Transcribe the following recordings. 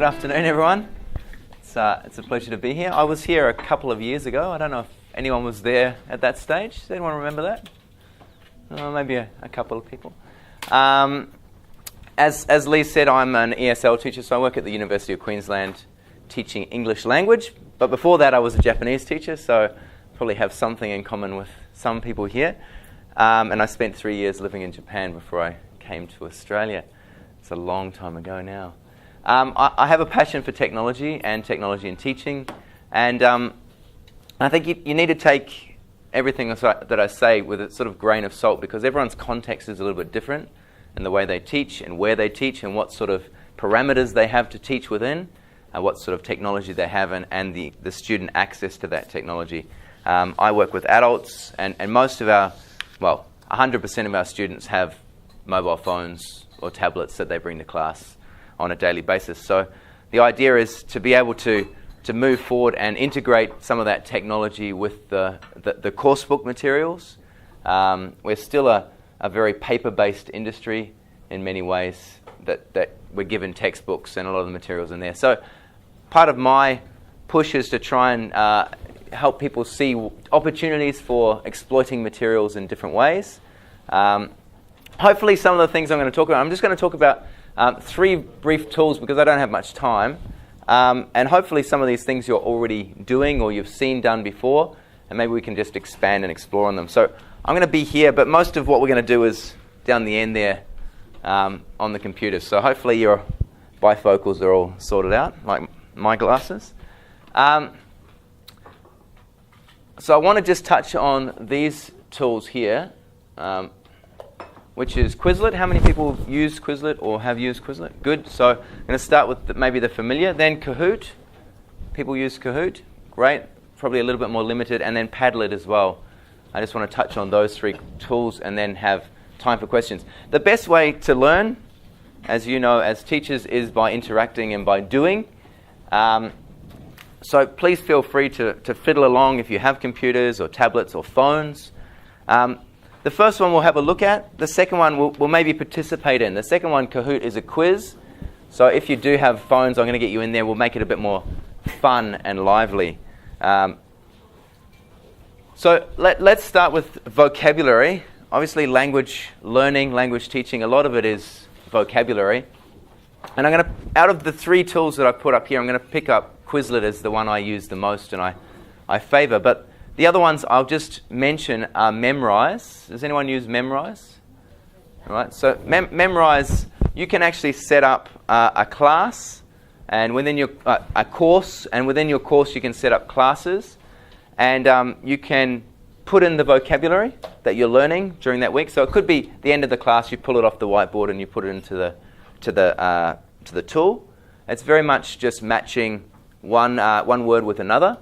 Good afternoon, everyone. It's a pleasure to be here. I was here a couple of years ago. I don't know if anyone was there at that stage. Does anyone remember that? Maybe a couple of people. As Lee said, I'm an ESL teacher, so I work at the University of Queensland teaching English language. But before that, I was a Japanese teacher, so probably have something in common with some people here. And I spent 3 years living in Japan before I came to Australia. It's a long time ago now. I have a passion for technology and teaching, and I think you need to take everything that I say with a sort of grain of salt, because everyone's context is a little bit different in the way they teach and where they teach and what sort of parameters they have to teach within, what sort of technology they have and the student access to that technology. I work with adults, and most of 100% of our students have mobile phones or tablets that they bring to class on a daily basis. So the idea is to be able to move forward and integrate some of that technology with the coursebook materials. We're still a very paper-based industry in many ways, that we're given textbooks and a lot of the materials in there. So part of my push is to try and help people see opportunities for exploiting materials in different ways. Hopefully some of the things I'm going to talk about, I'm just going to talk about 3 brief tools because I don't have much time. And hopefully some of these things you're already doing or you've seen done before, and maybe we can just expand and explore on them. So I'm going to be here, but most of what we're going to do is down the end there on the computer. So hopefully your bifocals are all sorted out, like my glasses. So I want to just touch on these tools here, which is Quizlet. How many people use Quizlet or have used Quizlet? Good. So I'm going to start with maybe the familiar. Then Kahoot. People use Kahoot. Great. Probably a little bit more limited. And then Padlet as well. I just want to touch on those 3 tools and then have time for questions. The best way to learn, as you know, as teachers, is by interacting and by doing. So please feel free to fiddle along if you have computers or tablets or phones. The first one we'll have a look at. The second one we'll maybe participate in. The second one, Kahoot, is a quiz. So if you do have phones, I'm going to get you in there. We'll make it a bit more fun and lively. So let's start with vocabulary. Obviously, language learning, language teaching, a lot of it is vocabulary. And I'm going to, out of the 3 tools that I put up here, I'm going to pick up Quizlet as the one I use the most and I favour. But the other ones I'll just mention are Memrise. Does anyone use Memrise? All right. So Memrise, you can actually set up a class and within your a course, and within your course you can set up classes, and you can put in the vocabulary that you're learning during that week. So it could be the end of the class, you pull it off the whiteboard and you put it into the tool. It's very much just matching one word with another.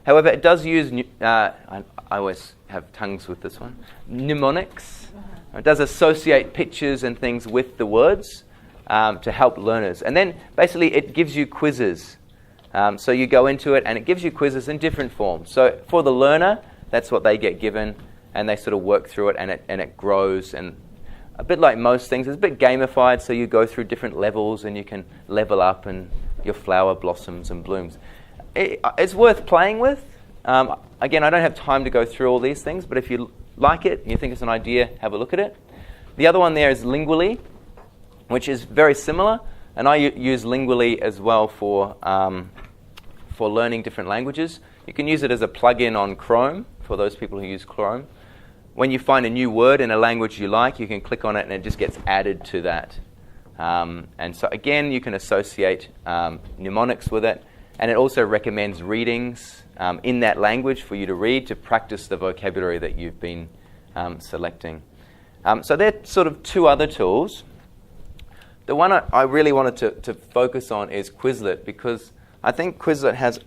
However, it does use, I always have tongues with this one, mnemonics. It does associate pictures and things with the words to help learners. And then basically it gives you quizzes. So you go into it and it gives you quizzes in different forms. So for the learner, that's what they get given, and they sort of work through it, and it grows. And a bit like most things, it's a bit gamified, so you go through different levels and you can level up and your flower blossoms and blooms. It's worth playing with. Again, I don't have time to go through all these things, but if you like it and you think it's an idea, have a look at it. The other one there is Lingually, which is very similar, and I use Lingually as well for learning different languages. You can use it as a plug-in on Chrome, for those people who use Chrome. When you find a new word in a language you like, you can click on it and it just gets added to that. And so again, you can associate mnemonics with it. And it also recommends readings in that language for you to read to practice the vocabulary that you've been selecting. So there are sort of 2 other tools. The one I really wanted to focus on is Quizlet, because I think Quizlet has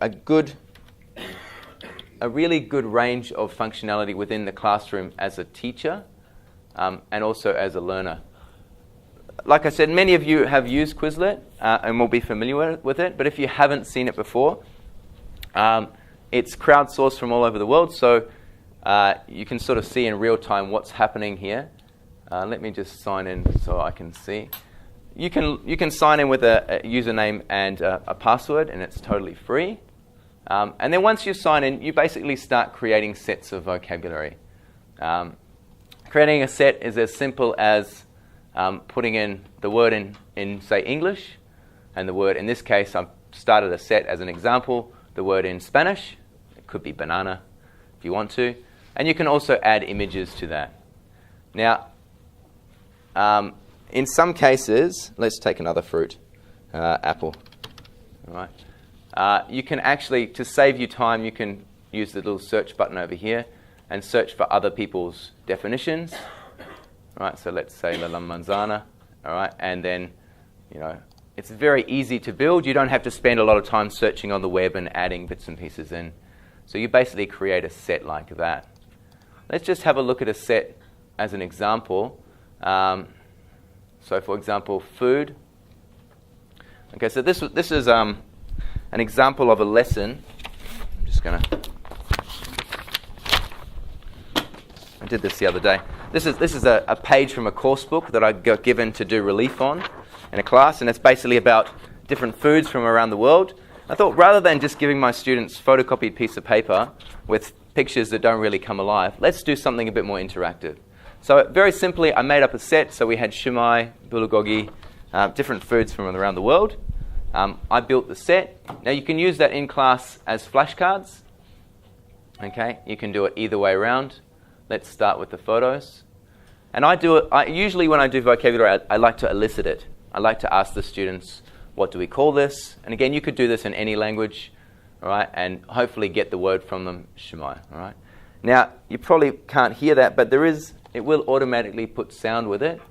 a really good range of functionality within the classroom as a teacher and also as a learner. Like I said, many of you have used Quizlet and will be familiar with it, but if you haven't seen it before, it's crowdsourced from all over the world, so you can sort of see in real time what's happening here. Let me just sign in so I can see. you can sign in with a username and a password, and it's totally free. And then once you sign in, you basically start creating sets of vocabulary. Creating a set is as simple as putting in the word in say, English, and the word, in this case, I've started a set as an example, the word in Spanish. It could be banana if you want to. And you can also add images to that. Now, in some cases, let's take another fruit, apple. All right. You can actually, to save you time, you can use the little search button over here and search for other people's definitions. All right, so let's say la manzana. All right, and then, it's very easy to build. You don't have to spend a lot of time searching on the web and adding bits and pieces in. So you basically create a set like that. Let's just have a look at a set as an example. So, for example, food. Okay, so this is an example of a lesson. I'm just going to... I did this the other day. This is a page from a course book that I got given to do relief on in a class, and it's basically about different foods from around the world. I thought rather than just giving my students a photocopied piece of paper with pictures that don't really come alive, let's do something a bit more interactive. So very simply, I made up a set. So we had shumai, bulgogi, different foods from around the world. I built the set. Now you can use that in class as flashcards. Okay, you can do it either way around. Let's start with the photos. And I do it. Usually when I do vocabulary, I like to elicit it. I like to ask the students, what do we call this? And again, you could do this in any language, all right, and hopefully get the word from them, shumai, all right. Now, you probably can't hear that, but it will automatically put sound with it.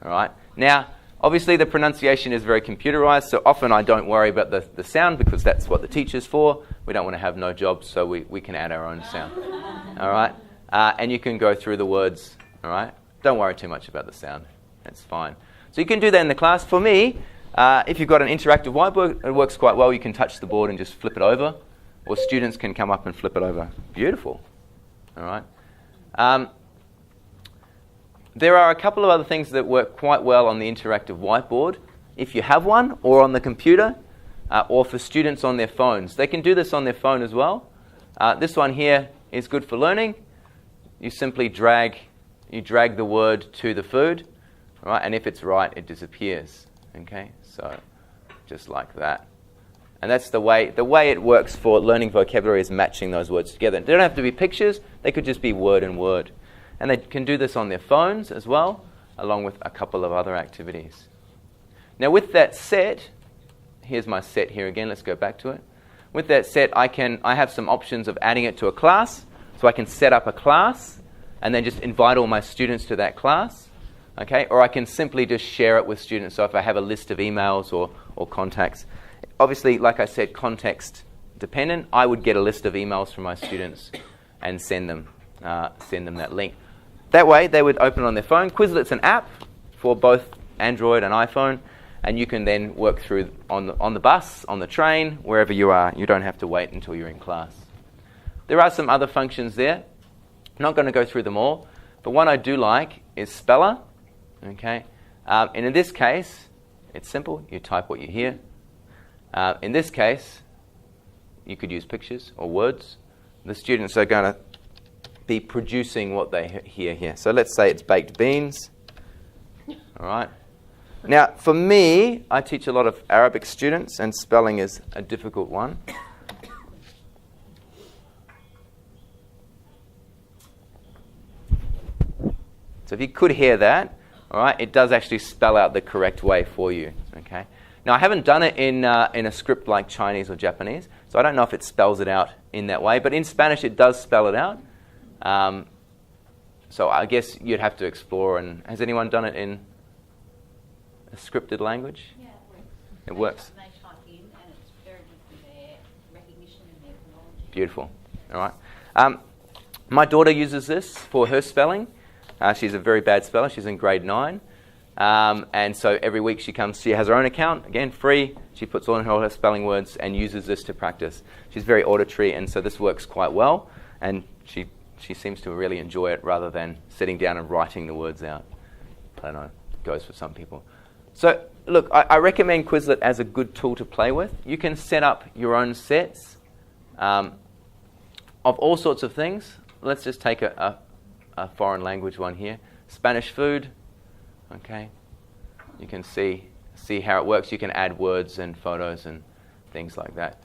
All right. Now, obviously the pronunciation is very computerized, so often I don't worry about the sound because that's what the teacher's for. We don't want to have no jobs, so we can add our own sound. All right. And you can go through the words, all right. Don't worry too much about the sound. That's fine. So you can do that in the class. For me, if you've got an interactive whiteboard, it works quite well. You can touch the board and just flip it over, or students can come up and flip it over. Beautiful. All right. There are a couple of other things that work quite well on the interactive whiteboard. If you have one, or on the computer, or for students on their phones. They can do this on their phone as well. This one here is good for learning. You simply drag the word to the food, right? And if it's right, it disappears. Okay, so just like that. And that's the way it works for learning vocabulary is matching those words together. They don't have to be pictures. They could just be word and word. And they can do this on their phones as well, along with a couple of other activities. Now with that set, here's my set here again. Let's go back to it. With that set, I have some options of adding it to a class. So I can set up a class and then just invite all my students to that class. Okay? Or I can simply just share it with students. So if I have a list of emails or contacts, obviously, like I said, context dependent, I would get a list of emails from my students and send them that link. That way, they would open it on their phone. Quizlet's an app for both Android and iPhone, and you can then work through on the bus, on the train, wherever you are. You don't have to wait until you're in class. There are some other functions there. I'm not going to go through them all, but one I do like is Speller. Okay, and in this case, it's simple. You type what you hear. In this case, you could use pictures or words. The students are going to be producing what they hear here. So let's say it's baked beans. All right. Now, for me, I teach a lot of Arabic students, and spelling is a difficult one. So if you could hear that, all right, it does actually spell out the correct way for you. Okay. Now, I haven't done it in a script like Chinese or Japanese, so I don't know if it spells it out in that way. But in Spanish, it does spell it out. So I guess you'd have to explore. And has anyone done it in a scripted language? Yeah, it works. They type in, and it's very good for their recognition and their phonology. Beautiful. All right. My daughter uses this for her spelling. She's a very bad speller. She's in grade 9. And so every week she has her own account, again, free. She puts all in her spelling words and uses this to practice. She's very auditory, and so this works quite well. And she seems to really enjoy it rather than sitting down and writing the words out. I don't know, goes for some people. So look, I recommend Quizlet as a good tool to play with. You can set up your own sets of all sorts of things. Let's just take a foreign language one here. Spanish food. Okay. You can see how it works. You can add words and photos and things like that.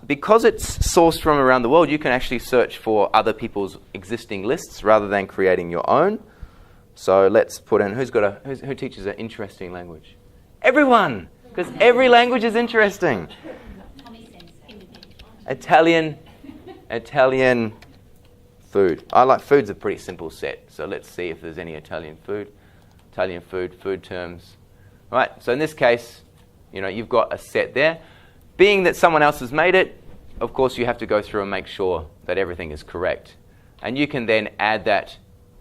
Because it's sourced from around the world, you can actually search for other people's existing lists rather than creating your own. So let's put in who teaches an interesting language? Everyone, because every language is interesting. Italian food. Food's a pretty simple set. So let's see if there's any Italian food, food terms. All right. So in this case, you've got a set there. Being that someone else has made it, of course, you have to go through and make sure that everything is correct. And you can then add that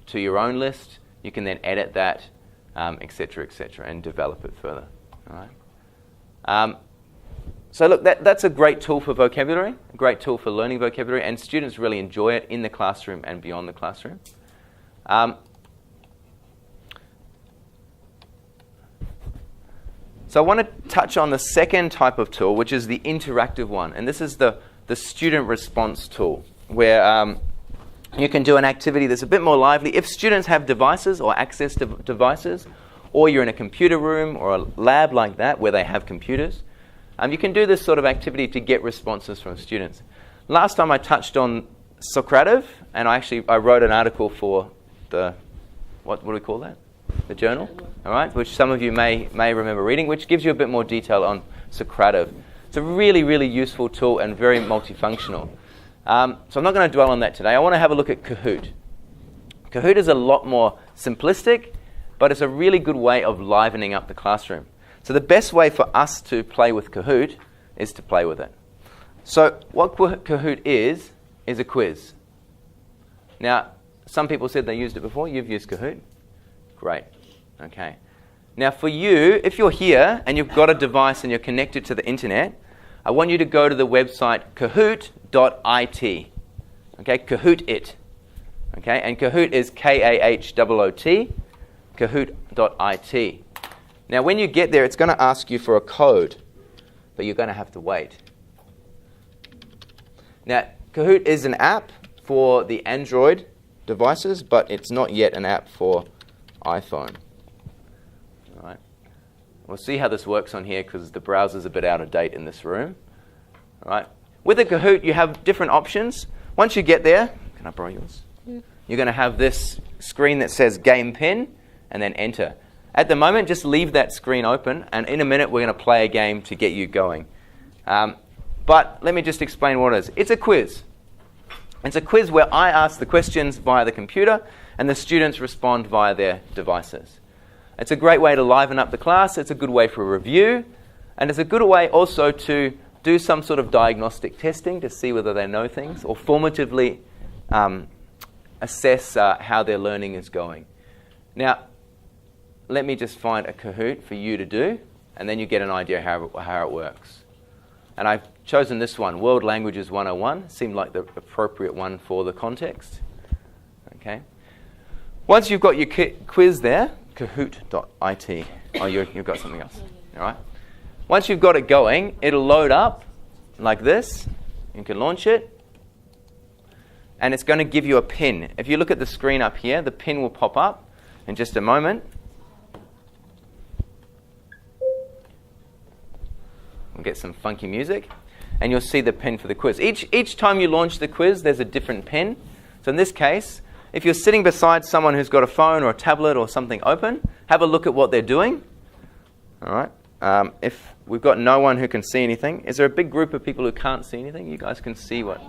to your own list. You can then edit that, et cetera, and develop it further. All right. So look, that's a great tool for vocabulary, a great tool for learning vocabulary, and students really enjoy it in the classroom and beyond the classroom. So I want to touch on the second type of tool, which is the interactive one. And this is the student response tool, where you can do an activity that's a bit more lively. If students have devices or access to devices, or you're in a computer room or a lab like that where they have computers, you can do this sort of activity to get responses from students. Last time I touched on Socrative, and I wrote an article for the, what do we call that? The journal, all right, which some of you may remember reading, which gives you a bit more detail on Socrative. It's a really, really useful tool and very multifunctional. So I'm not going to dwell on that today. I want to have a look at Kahoot. Kahoot is a lot more simplistic, but it's a really good way of livening up the classroom. So the best way for us to play with Kahoot is to play with it. So what Kahoot is a quiz. Now, some people said they used it before. You've used Kahoot. Great. Okay. Now for you, if you're here and you've got a device and you're connected to the internet, I want you to go to the website kahoot.it. Okay, Kahoot it. Okay, and Kahoot is K-A-H-O-O-T, kahoot.it. Now when you get there, it's going to ask you for a code, but you're going to have to wait. Now, Kahoot is an app for the Android devices, but it's not yet an app for iPhone. All right. We'll see how this works on here because the browser's a bit out of date in this room. All right. With a Kahoot, you have different options. Once you get there, can I borrow yours? Yeah. You're going to have this screen that says Game Pin and then Enter. At the moment, just leave that screen open, and in a minute, we're going to play a game to get you going. But let me just explain what it is. It's a quiz. It's a quiz where I ask the questions via the computer, and the students respond via their devices. It's a great way to liven up the class. It's a good way for a review. And it's a good way also to do some sort of diagnostic testing to see whether they know things or formatively assess how their learning is going. Now, let me just find a Kahoot for you to do, and then you get an idea how it works. And I've chosen this one, World Languages 101. Seemed like the appropriate one for the context. Okay. Once you've got your quiz there, Kahoot.it. Oh, you've got something else. All right. Once you've got it going, it'll load up like this. You can launch it. And it's going to give you a pin. If you look at the screen up here, the pin will pop up in just a moment. We'll get some funky music. And you'll see the pin for the quiz. Each time you launch the quiz, there's a different pin. So in this case, if you're sitting beside someone who's got a phone or a tablet or something open, have a look at what they're doing. All right. If we've got no one who can see anything, is there a big group of people who can't see anything? You guys can see what?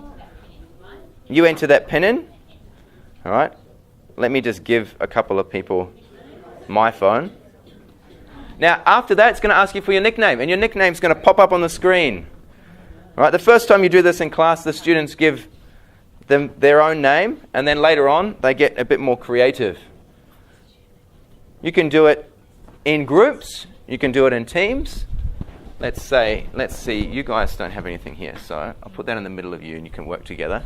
You enter that pin in. All right. Let me just give a couple of people my phone. Now, after that, it's going to ask you for your nickname, and your nickname's going to pop up on the screen. All right. The first time you do this in class, the students give them their own name, and then later on, they get a bit more creative. You can do it in groups. You can do it in teams. Let's see, you guys don't have anything here, so I'll put that in the middle of you, and you can work together.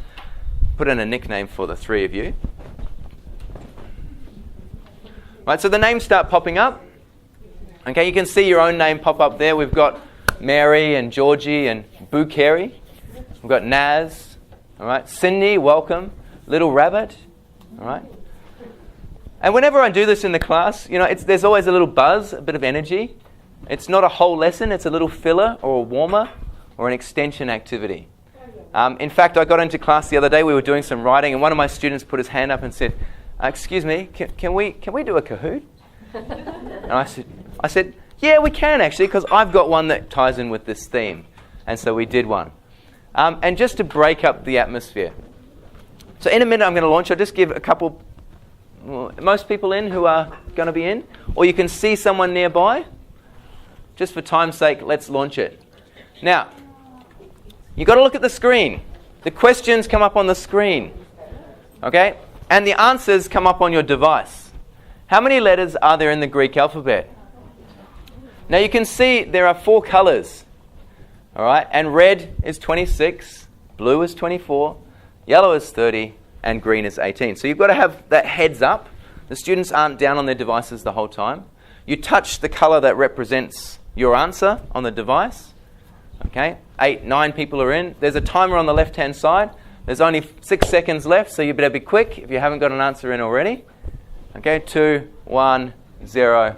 Put in a nickname for the three of you. Right, so the names start popping up. Okay, you can see your own name pop up there. We've got Mary and Georgie and Boo Carey. We've got Naz. All right, Sydney, welcome. Little Rabbit. All right. And whenever I do this in the class, there's always a little buzz, a bit of energy. It's not a whole lesson. It's a little filler or a warmer or an extension activity. In fact, I got into class the other day. We were doing some writing, and one of my students put his hand up and said, "Excuse me, can we do a Kahoot?" And I said, "Yeah, we can actually, because I've got one that ties in with this theme." And so we did one. And just to break up the atmosphere. So in a minute, I'm going to launch. I'll just give a couple. Most people in who are going to be in, or you can see someone nearby. Just for time's sake, let's launch it. Now, you've got to look at the screen. The questions come up on the screen, okay? And the answers come up on your device. How many letters are there in the Greek alphabet? Now you can see there are 4 colors, all right? And red is 26, blue is 24, yellow is 30, and green is 18. So you've got to have that heads up. The students aren't down on their devices the whole time. You touch the color that represents your answer on the device. Okay, 8, 9 people are in. There's a timer on the left-hand side. There's only 6 seconds left, so you better be quick if you haven't got an answer in already. Okay, 2, 1, 0.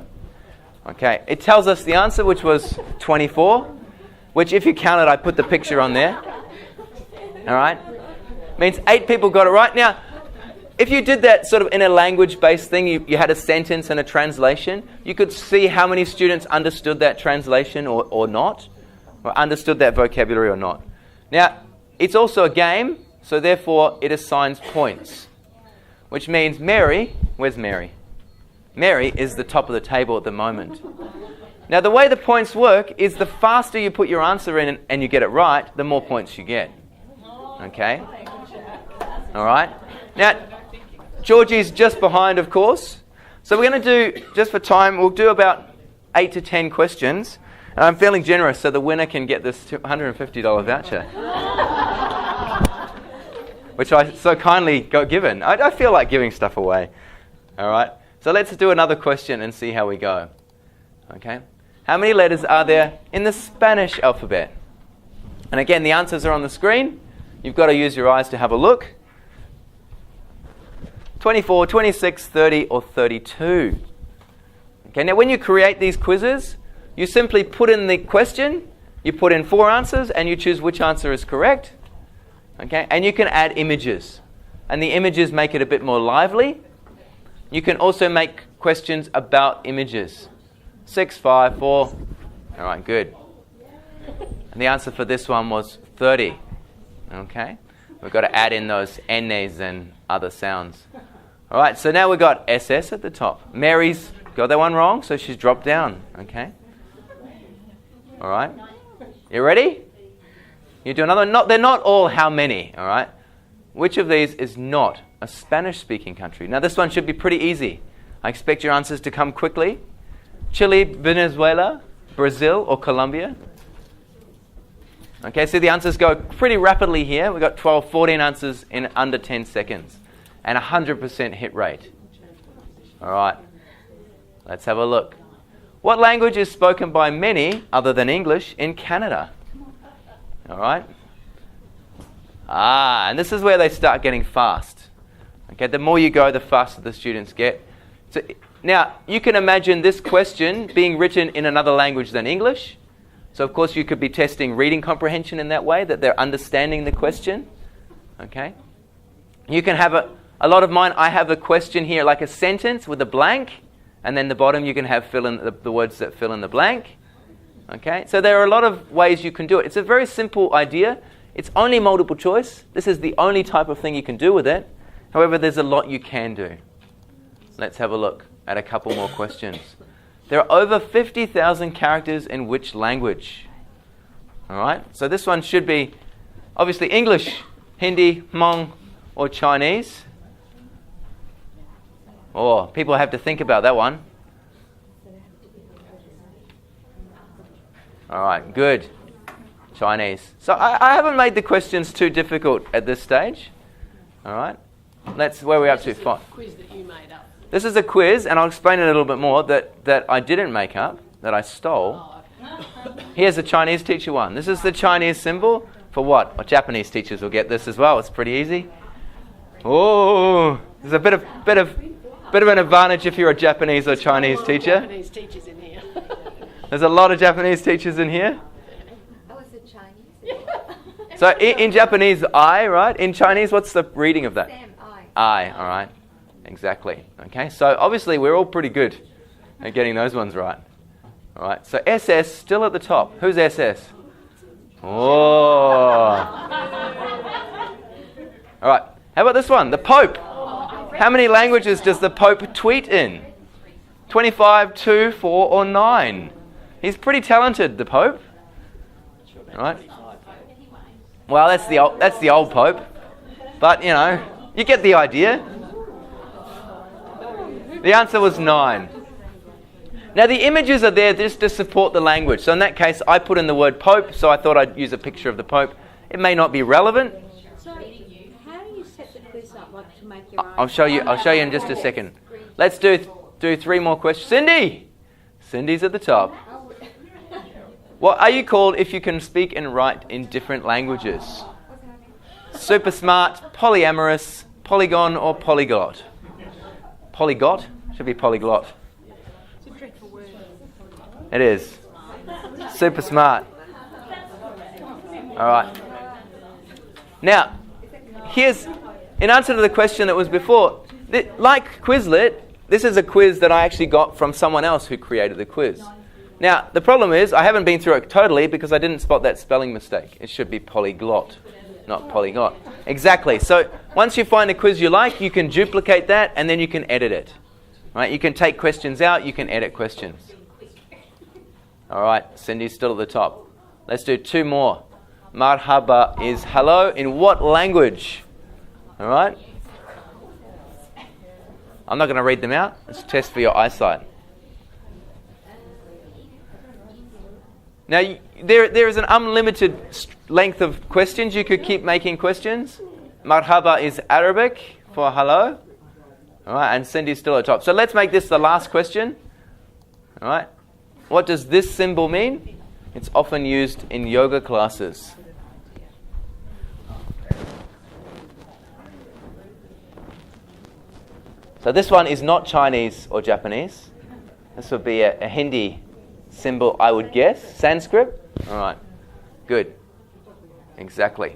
Okay, it tells us the answer, which was 24, which if you counted, I put the picture on there. All right. Means 8 people got it right. Now, if you did that sort of in a language-based thing, you had a sentence and a translation, you could see how many students understood that translation or not, or understood that vocabulary or not. Now, it's also a game, so therefore it assigns points, which means Mary, where's Mary? Mary is the top of the table at the moment. Now, the way the points work is the faster you put your answer in and you get it right, the more points you get. Okay? All right. Now, Georgie's just behind, of course. So we're going to do, just for time, we'll do about 8 to 10 questions. And I'm feeling generous, so the winner can get this $150 voucher, which I so kindly got given. I feel like giving stuff away. All right. So let's do another question and see how we go. Okay. How many letters are there in the Spanish alphabet? And again, the answers are on the screen. You've got to use your eyes to have a look. 24, 26, 30, or 32. Okay, now when you create these quizzes, you simply put in the question, you put in 4 answers, and you choose which answer is correct. Okay, and you can add images. And the images make it a bit more lively. You can also make questions about images. 6, 5, 4. All right, good. And the answer for this one was 30. Okay, we've got to add in those N's and other sounds. All right, so now we've got SS at the top. Mary's got that one wrong, so she's dropped down. Okay. All right. You ready? You do another one. They're not all how many. All right. Which of these is not a Spanish-speaking country? Now, this one should be pretty easy. I expect your answers to come quickly. Chile, Venezuela, Brazil, or Colombia? Okay, so the answers go pretty rapidly here. We've got 12, 14 answers in under 10 seconds. And 100% hit rate. All right. Let's have a look. What language is spoken by many, other than English, in Canada? All right. And this is where they start getting fast. Okay, the more you go, the faster the students get. So, now, you can imagine this question being written in another language than English. So, of course, you could be testing reading comprehension in that way, that they're understanding the question. Okay. You can have a lot of mine, I have a question here, like a sentence with a blank, and then the bottom you can have fill in the words that fill in the blank. Okay, so there are a lot of ways you can do it. It's a very simple idea. It's only multiple choice. This is the only type of thing you can do with it. However, there's a lot you can do. Let's have a look at a couple more questions. There are over 50,000 characters in which language? All right, so this one should be obviously English, Hindi, Hmong, or Chinese. Oh, people have to think about that one. All right, good. Chinese. So I haven't made the questions too difficult at this stage. All right. Where are we up to? Quiz that you made up. This is a quiz, and I'll explain it a little bit more, that I didn't make up, that I stole. Here's a Chinese teacher one. This is the Chinese symbol for what? Well, Japanese teachers will get this as well. It's pretty easy. Oh, there's a bit of an advantage if you're a Japanese or Chinese teacher. Japanese teachers in here. There's a lot of Japanese teachers in here. Oh, is it Chinese? So in Japanese, I, right? In Chinese, what's the reading of that? Sam, I, all right. Exactly. Okay, so obviously we're all pretty good at getting those ones right. All right, so SS still at the top. Who's SS? Oh. All right, how about this one? The Pope. How many languages does the Pope tweet in? 25, 2, 4, or 9? He's pretty talented, the Pope. All right. Well, that's the old Pope. But, you know, you get the idea. The answer was 9. Now, the images are there just to support the language. So in that case, I put in the word Pope, so I thought I'd use a picture of the Pope. It may not be relevant. So, how do you set the quiz up to make your own? I'll show you in just a second. Let's do 3 more questions. Cindy's at the top. What are you called if you can speak and write in different languages? Super smart, polyamorous, polygon, or polyglot? Polygot? Should be polyglot. It's a dreadful word. It is. Super smart. All right. Now, here's, in answer to the question that was before, like Quizlet, this is a quiz that I actually got from someone else who created the quiz. Now, the problem is I haven't been through it totally because I didn't spot that spelling mistake. It should be polyglot, not polyglot. Exactly. So once you find a quiz you like, you can duplicate that and then you can edit it. Right? You can take questions out, you can edit questions. All right, Cindy's still at the top. Let's do 2 more. Marhaba is hello in what language? All right? I'm not going to read them out. It's a test for your eyesight. Now, there is an unlimited length of questions. You could keep making questions. Marhaba is Arabic for hello. All right, and Cindy's still at the top. So let's make this the last question. All right. What does this symbol mean? It's often used in yoga classes. So this one is not Chinese or Japanese. This would be a Hindi symbol, I would guess. Sanskrit? All right. Good. Exactly.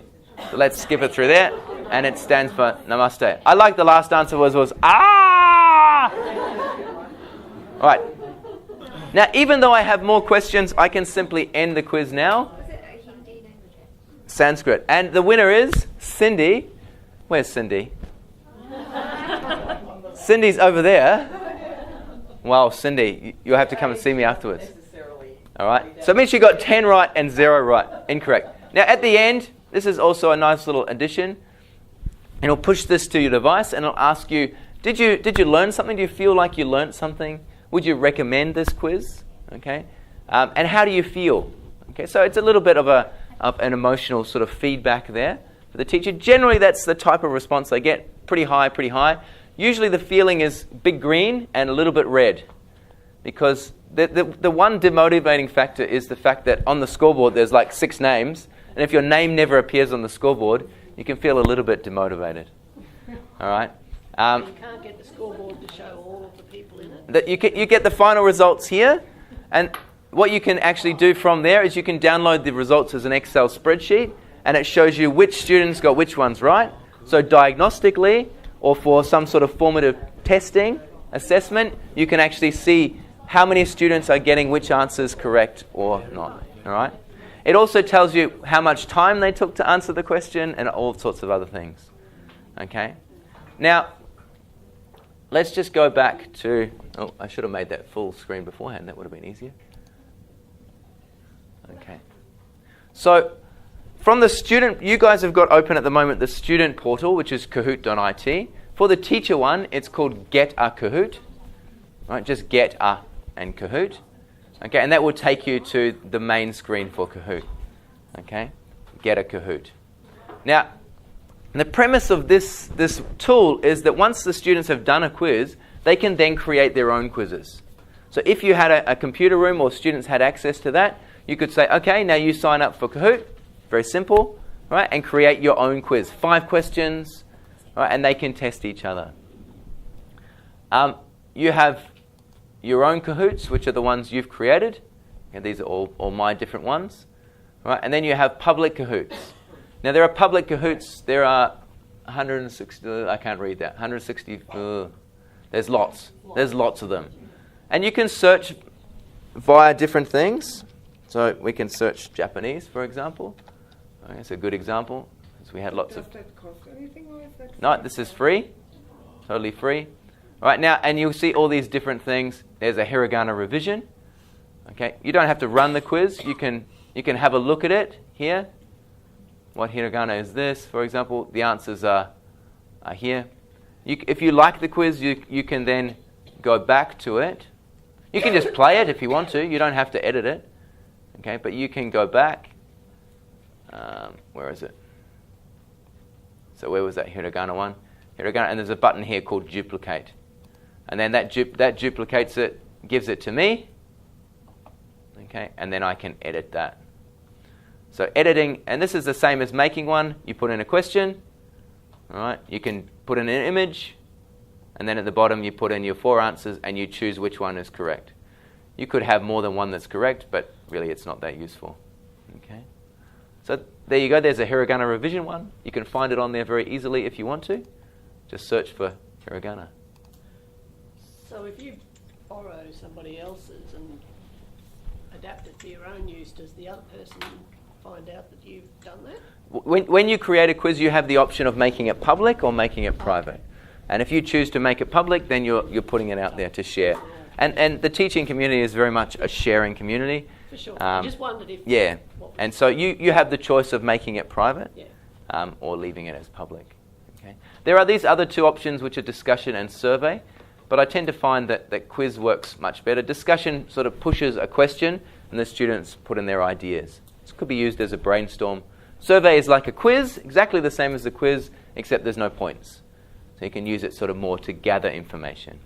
So let's skip it through there. And it stands for Namaste. I like the last answer was ah! All right. Now, even though I have more questions, I can simply end the quiz now. Was it a Hindi language? Sanskrit. And the winner is Cindy. Where's Cindy? Cindy's over there. Wow, Cindy, you'll have to come and see me afterwards. All right. So it means you got 10 right and 0 right. Incorrect. Now, at the end, this is also a nice little addition. And it'll push this to your device and it'll ask you, did you learn something? Do you feel like you learned something? Would you recommend this quiz? Okay. And how do you feel? Okay. So it's a little bit of an emotional sort of feedback there for the teacher. Generally, that's the type of response they get. Pretty high, pretty high. Usually the feeling is big green and a little bit red. Because the one demotivating factor is the fact that on the scoreboard there's like 6 names. And if your name never appears on the scoreboard, you can feel a little bit demotivated. All right. You can't get the scoreboard to show all of the people in it. That you get the final results here, and what you can actually do from there is you can download the results as an Excel spreadsheet, and it shows you which students got which ones right. So diagnostically, or for some sort of formative testing, assessment, you can actually see how many students are getting which answers correct or not. All right. It also tells you how much time they took to answer the question and all sorts of other things. Okay? Now, let's just go back to... Oh, I should have made that full screen beforehand. That would have been easier. Okay. So, from the student... You guys have got open at the moment the student portal, which is Kahoot.it. For the teacher one, it's called Get a Kahoot. Right? Just Get a and Kahoot. Okay, and that will take you to the main screen for Kahoot. Okay, Get a Kahoot. Now, the premise of this tool is that once the students have done a quiz, they can then create their own quizzes. So if you had a computer room or students had access to that, you could say, okay, now you sign up for Kahoot, very simple, right, and create your own quiz. 5 questions, right, and they can test each other. You have your own Kahoots, which are the ones you've created. And these are all my different ones. Right? And then you have public Kahoots. Now there are public Kahoots. There are 160, I can't read that, 160, there's lots. There's lots of them. And you can search via different things. So we can search Japanese, for example. That's a good example, because we had lots of... Does that cost anything, or is that... No, this is free. Totally free. Right now, and you'll see all these different things. There's a hiragana revision. Okay, you don't have to run the quiz. You can have a look at it here. What hiragana is this? For example, the answers are here. If you like the quiz, you can then go back to it. You can just play it if you want to. You don't have to edit it. Okay, but you can go back. Where is it? So where was that hiragana one? Hiragana, and there's a button here called duplicate. And then that duplicates it, gives it to me. Okay, and then I can edit that. So editing, and this is the same as making one. You put in a question, all right? You can put in an image, and then at the bottom you put in your 4 answers, and you choose which one is correct. You could have more than one that's correct, but really it's not that useful. Okay, so there you go. There's a hiragana revision one. You can find it on there very easily if you want to. Just search for hiragana. So if you borrow somebody else's and adapt it for your own use, does the other person find out that you've done that? When you create a quiz, you have the option of making it public or making it private. And if you choose to make it public, then you're putting it out there to share. And the teaching community is very much a sharing community. For sure. I just wondered if... Yeah. And so you have the choice of making it private, yeah, or leaving it as public. Okay. There are these other 2 options, which are discussion and survey. But I tend to find that quiz works much better. Discussion sort of pushes a question, and the students put in their ideas. This could be used as a brainstorm. Survey is like a quiz, exactly the same as the quiz, except there's no points. So you can use it sort of more to gather information.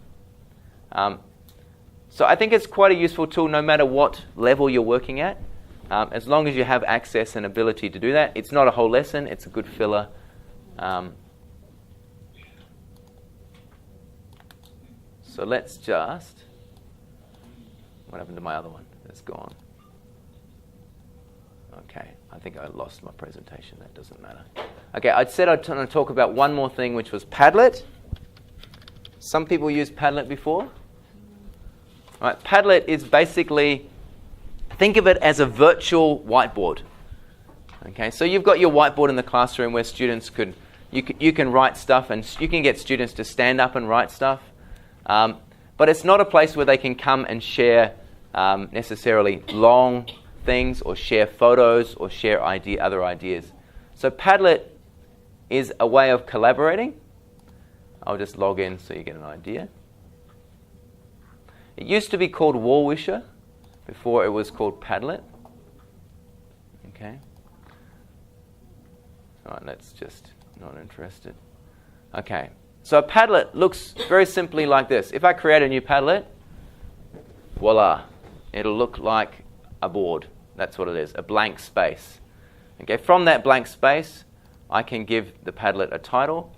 So I think it's quite a useful tool no matter what level you're working at. As long as you have access and ability to do that. It's not a whole lesson, it's a good filler. So let's just... What happened to my other one? It's gone. Okay, I think I lost my presentation. That doesn't matter. Okay, I said I'd talk about one more thing, which was Padlet. Some people used Padlet before. All right, Padlet is basically, think of it as a virtual whiteboard. Okay, so you've got your whiteboard in the classroom where students you can write stuff, and you can get students to stand up and write stuff. But it's not a place where they can come and share necessarily long things or share photos or share other ideas. So Padlet is a way of collaborating. I'll just log in so you get an idea. It used to be called Wallwisher before it was called Padlet. Okay. All right, let's just, not interested. Okay. So a Padlet looks very simply like this. If I create a new Padlet, voila, it'll look like a board. That's what it is, a blank space. Okay, from that blank space, I can give the Padlet a title.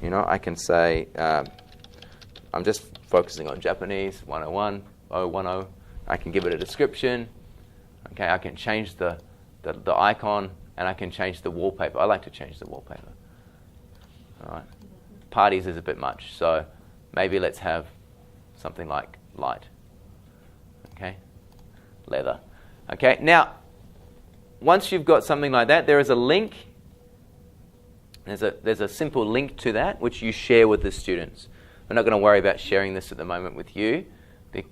You know, I can say, I'm just focusing on Japanese, 101, 010. I can give it a description. Okay, I can change the icon, and I can change the wallpaper. I like to change the wallpaper. All right. Parties is a bit much, so maybe let's have something like light. Okay, leather. Okay, now once you've got something like that, there is a link. There's a simple link to that which you share with the students. We're not going to worry about sharing this at the moment with you,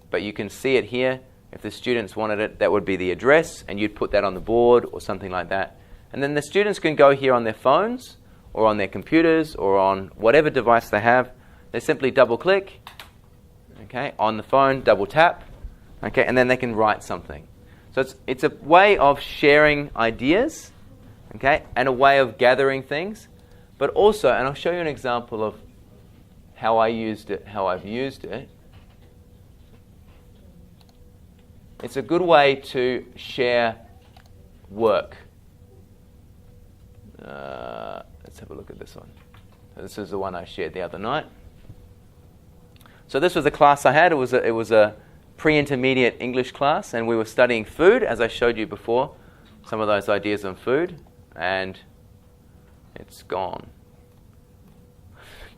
but you can see it here. If the students wanted it, that would be the address, and you'd put that on the board or something like that. And then the students can go here on their phones or on their computers or on whatever device they have. They simply double-click, okay, on the phone, double-tap, okay, and then they can write something. So it's a way of sharing ideas, okay, and a way of gathering things, but also, and I'll show you an example of how I used it, how I've used it. It's a good way to share work. Let's have a look at this one. So this is the one I shared the other night. So this was a class I had. It was a pre-intermediate English class, and we were studying food, as I showed you before, some of those ideas on food, and it's gone.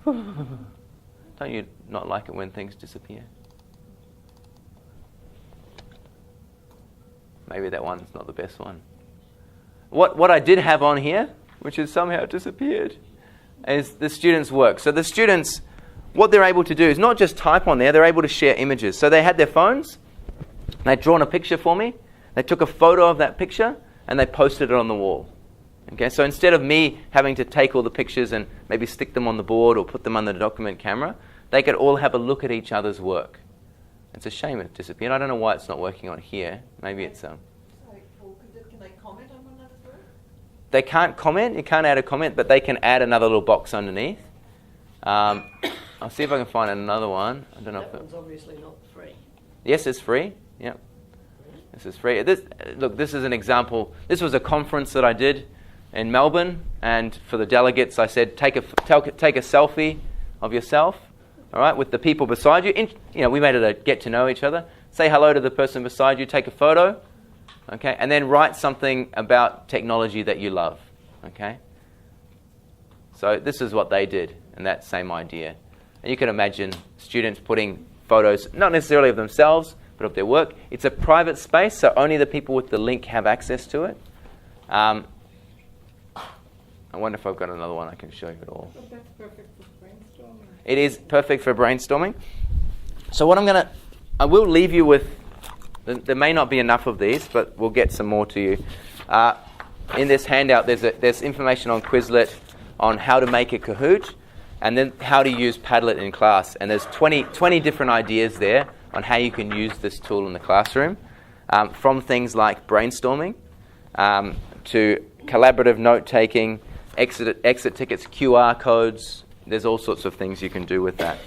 Don't you not like it when things disappear? Maybe that one's not the best one. What I did have on here, which has somehow disappeared, is the students' work. So the students, what they're able to do is not just type on there, they're able to share images. So they had their phones, they'd drawn a picture for me, they took a photo of that picture, and they posted it on the wall. Okay, so instead of me having to take all the pictures and maybe stick them on the board or put them on the document camera, they could all have a look at each other's work. It's a shame it disappeared. I don't know why it's not working on here. Maybe it's... Sorry, Paul, can they comment on one another's work? They can't comment. You can't add a comment, but they can add another little box underneath. I'll see if I can find another one. I don't know That if one's obviously not free. Yes, it's free. Yep. This is free. Look, this is an example. This was a conference that I did in Melbourne, and for the delegates, I said, take a selfie of yourself, all right, with the people beside you. We made it a get to know each other. Say hello to the person beside you. Take a photo, okay, and then write something about technology that you love, okay. So this is what they did, and that same idea. And you can imagine students putting photos, not necessarily of themselves, but of their work. It's a private space, so only the people with the link have access to it. I wonder if I've got another one I can show you at all. But that's perfect for brainstorming. It is perfect for brainstorming. So what I will leave you with, there may not be enough of these, but we'll get some more to you. In this handout, there's information on Quizlet on how to make a Kahoot, and then how to use Padlet in class. And there's 20 different ideas there on how you can use this tool in the classroom, from things like brainstorming to collaborative note-taking, exit tickets, QR codes. There's all sorts of things you can do with that.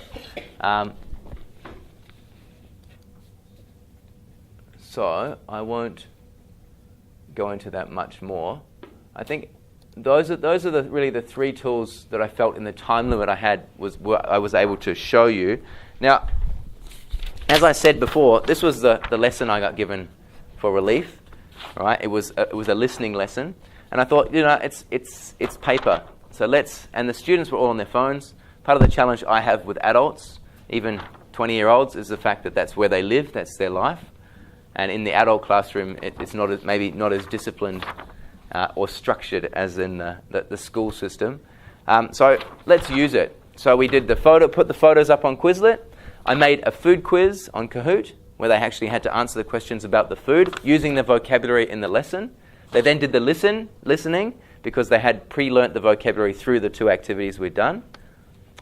So I won't go into that much more. I think those are really the three tools that I felt in the time limit I had I was able to show you. Now, as I said before, this was the lesson I got given for relief. Right? It was a listening lesson. And I thought, it's paper. So and the students were all on their phones. Part of the challenge I have with adults, even 20-year-olds, is the fact that that's where they live, that's their life. And in the adult classroom, it's maybe not as disciplined or structured as in the school system. So let's use it. So we did put the photos up on Quizlet. I made a food quiz on Kahoot, where they actually had to answer the questions about the food using the vocabulary in the lesson. They then did the listening, because they had pre-learnt the vocabulary through the two activities we'd done.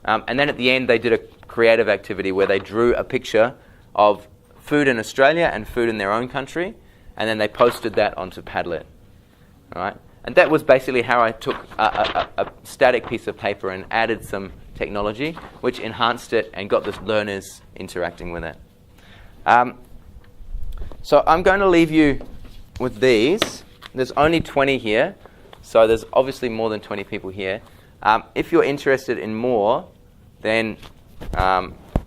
And then at the end, they did a creative activity where they drew a picture of food in Australia and food in their own country, and then they posted that onto Padlet. All right? And that was basically how I took a static piece of paper and added some technology, which enhanced it and got the learners interacting with it. So I'm going to leave you with these. There's only 20 here, so there's obviously more than 20 people here. If you're interested in more, then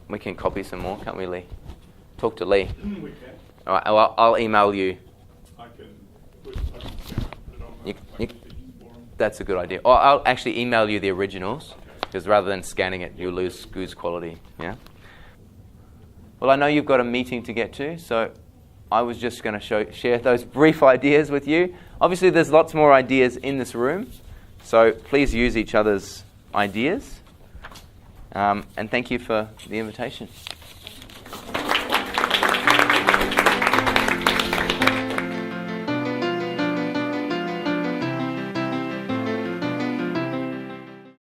we can copy some more, can't we, Lee? Talk to Lee. We can. All right, well, I'll email you. I can put it on my forum. That's a good idea. Or I'll actually email you the originals, because rather than scanning it, you'll lose quality. Yeah. Well, I know you've got a meeting to get to, so I was just going to share those brief ideas with you. Obviously, there's lots more ideas in this room, so please use each other's ideas. And thank you for the invitation.